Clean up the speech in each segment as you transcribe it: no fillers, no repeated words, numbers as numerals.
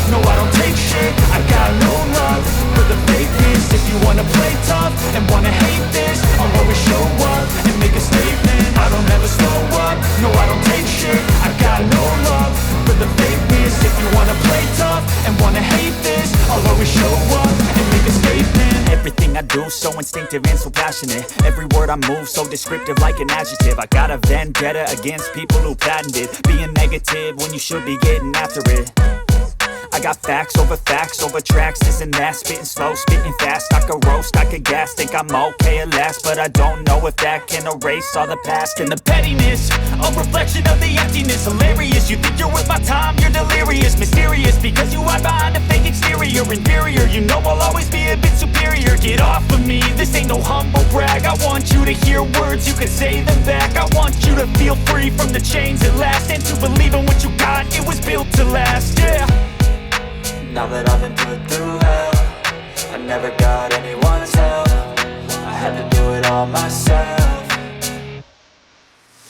No, I don't take shit, I got no love for the fakeness. If you wanna play tough and wanna hate this, I'll always show up and make a statement. I don't ever slow up, no, I don't take shit, I got no love for the fakeness. If you wanna play tough and wanna hate this, I'll always show up and make a statement. Everything I do, so instinctive and so passionate. Every word I move, so descriptive like an adjective. I got a vendetta against people who patented being negative when you should be getting after it. I got facts over tracks, this and that. Spitting slow, spitting fast, I could roast, I could gas. Think I'm okay at last, but I don't know if that can erase all the past. And the pettiness, a reflection of the emptiness. Hilarious, you think you're worth my time, you're delirious. Mysterious, because you hide behind a fake exterior. Inferior, you know I'll always be a bit superior. Get off of me, this ain't no humble brag. I want you to hear words, you can say them back. I want you to feel free from the chains at last, and to believe in what you got, it was built to last, yeah. Now that I've been put through hell, I never got anyone's help, I had to do it all myself.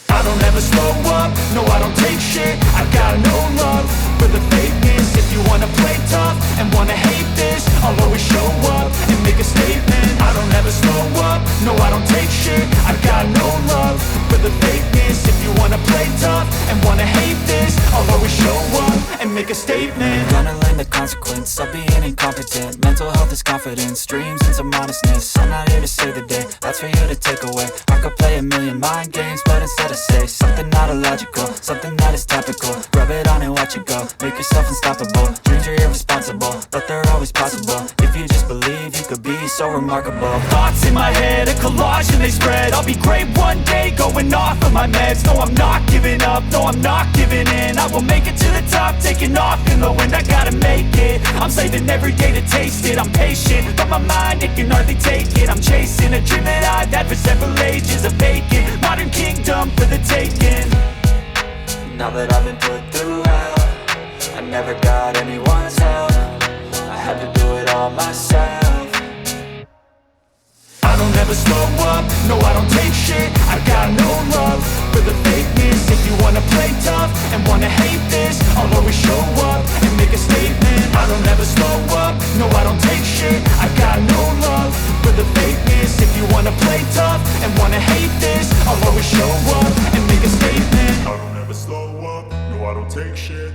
I don't ever slow up, no, I don't take shit, I got no love for the fakeness. If you wanna play tough and wanna hate this, I'll always show up and make a statement. I don't ever slow up, no, I don't take shit, I got no love for the fakeness. If you wanna play tough and wanna hate this, I'll always show up and make a statement. Gonna learn the consequence of being incompetent. Mental health is confidence, dreams and some honestness. I'm not here to save the day, that's for you to take away. I could play a million mind games, but instead I say something not illogical, something that is topical. Rub it on and watch it go, make yourself unstoppable. Dreams are irresponsible, but they're always possible. If you just believe, you could be so remarkable. Thoughts in my head, a collage and they spread. I'll be great one day, going off of my meds. No, I'm not giving up, no, I'm not giving in. I will make it to the top, taking off in the wind. I gotta make it, I'm saving every day to taste it. I'm patient, but my mind, it can hardly take it. I'm chasing a dream that I've had for several ages. A vacant, modern kingdom for the taking. Now that I've been put through hell, I never got anyone's help, I had to do it all myself. I don't ever slow up, no, I don't take shit, I got no love for the fakeness. If you wanna play tough and wanna hate this, I'll always show up and make a statement. I don't ever slow up, no, I don't take shit, I got no love for the fakeness. If you wanna play tough and wanna hate this, I'll always show up and make a statement. I don't ever slow up, no, I don't take shit,